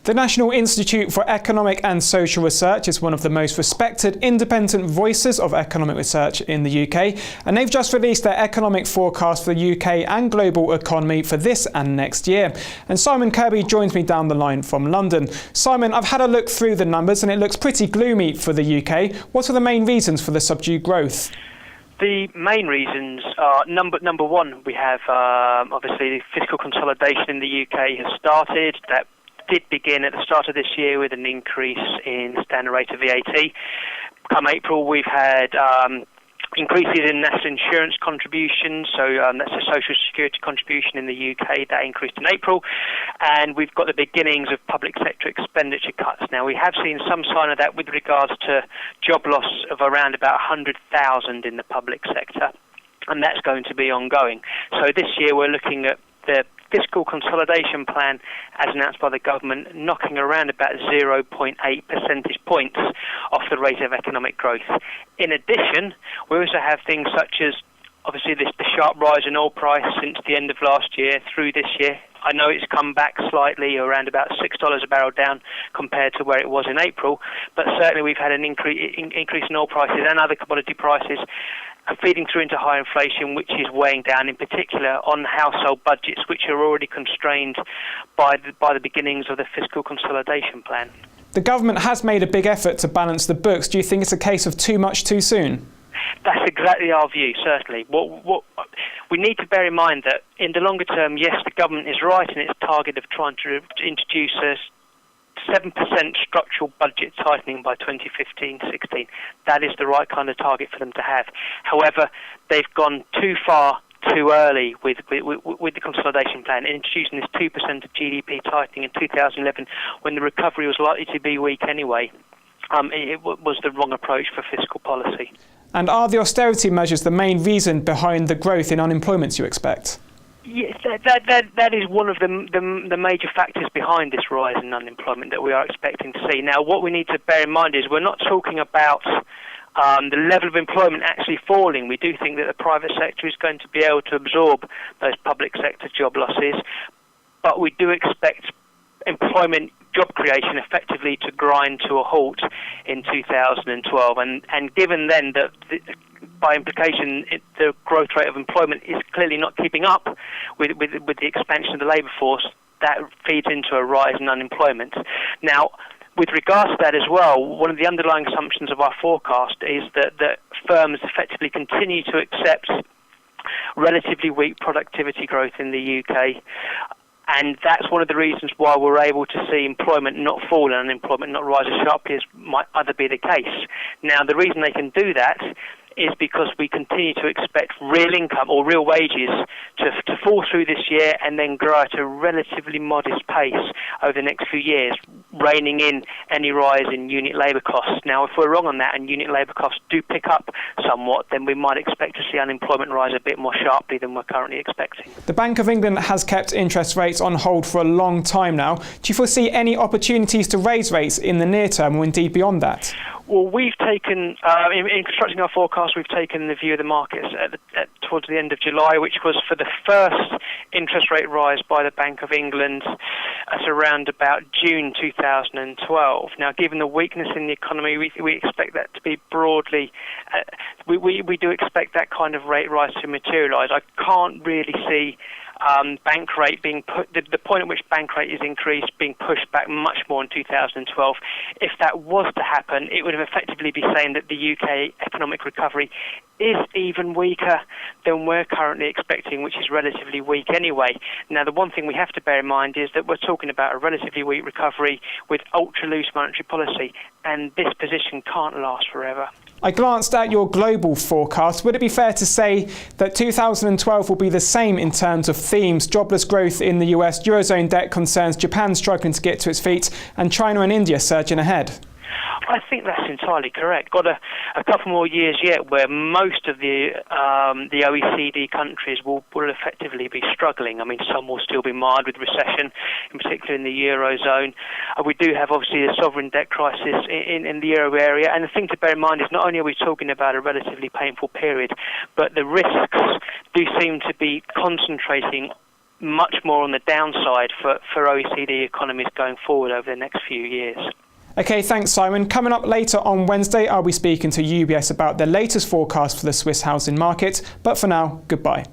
The National Institute for Economic and Social Research is one of the most respected independent voices of economic research in the UK, and they've just released their economic forecast for the UK and global economy for this and next year. And Simon Kirby joins me down the line from London. Simon, I've had a look through the numbers and it looks pretty gloomy for the UK. What are the main reasons for the subdued growth? The main reasons are, number one, we have obviously fiscal consolidation in the UK has started. That did begin at the start of this year with an increase in standard rate of VAT. Come April, we've had increases in national insurance contributions, so that's a social security contribution in the UK, that increased in April, and we've got the beginnings of public sector expenditure cuts. Now, we have seen some sign of that with regards to job loss of around about 100,000 in the public sector, and that's going to be ongoing. So this year we're looking at the fiscal consolidation plan, as announced by the government, knocking around about 0.8 percentage points off the rate of economic growth. In addition, we also have things such as, obviously, the sharp rise in oil price since the end of last year through this year. I know it's come back slightly, around about $6 a barrel down compared to where it was in April, but certainly we've had an increase in oil prices and other commodity prices feeding through into high inflation, which is weighing down in particular on household budgets, which are already constrained by the beginnings of the fiscal consolidation plan. The government has made a big effort to balance the books. Do you think it's a case of too much too soon? That's exactly our view, certainly. What we need to bear in mind that in the longer term, yes, the government is right in its target of trying to introduce a 7% structural budget tightening by 2015-16. That is the right kind of target for them to have. However, they've gone too far too early with the consolidation plan, introducing this 2% of GDP tightening in 2011 when the recovery was likely to be weak anyway. It was the wrong approach for fiscal policy. And are the austerity measures the main reason behind the growth in unemployment you expect? Yes, that is one of the major factors behind this rise in unemployment that we are expecting to see. Now, what we need to bear in mind is we're not talking about the level of employment actually falling. We do think that the private sector is going to be able to absorb those public sector job losses, but we do expect employment job creation effectively to grind to a halt in 2012. And given then that by implication the growth rate of employment is clearly not keeping up with the expansion of the labour force, that feeds into a rise in unemployment. Now, with regards to that as well, one of the underlying assumptions of our forecast is that firms effectively continue to accept relatively weak productivity growth in the UK. And that's one of the reasons why we're able to see employment not fall and unemployment not rise as sharply as might other be the case. Now, the reason they can do that is because we continue to expect real income or real wages to fall through this year and then grow at a relatively modest pace over the next few years, reining in any rise in unit labour costs. Now, if we're wrong on that and unit labour costs do pick up somewhat, then we might expect to see unemployment rise a bit more sharply than we're currently expecting. The Bank of England has kept interest rates on hold for a long time now. Do you foresee any opportunities to raise rates in the near term or indeed beyond that? Well, we've taken, in constructing our forecast, we've taken the view of the markets towards the end of July, which was for the first interest rate rise by the Bank of England at around about June 2012. Now, given the weakness in the economy, we expect that to be broadly, we do expect that kind of rate rise to materialise. I can't really see bank rate being the point at which bank rate is increased being pushed back much more in 2012. If that was to happen, it would effectively be saying that the UK economic recovery is even weaker than we're currently expecting, which is relatively weak anyway. Now, the one thing we have to bear in mind is that we're talking about a relatively weak recovery with ultra-loose monetary policy, and this position can't last forever. I glanced at your global forecast. Would it be fair to say that 2012 will be the same in terms of themes? Jobless growth in the US, Eurozone debt concerns, Japan struggling to get to its feet, and China and India surging ahead? I think that's entirely correct. Got a couple more years yet where most of the OECD countries will effectively be struggling. I mean, some will still be mired with recession, in particular in the Eurozone. We do have, obviously, a sovereign debt crisis in the Euro area. And the thing to bear in mind is not only are we talking about a relatively painful period, but the risks do seem to be concentrating much more on the downside for OECD economies going forward over the next few years. Okay, thanks Simon. Coming up later on Wednesday, I'll be speaking to UBS about their latest forecast for the Swiss housing market. But for now, goodbye.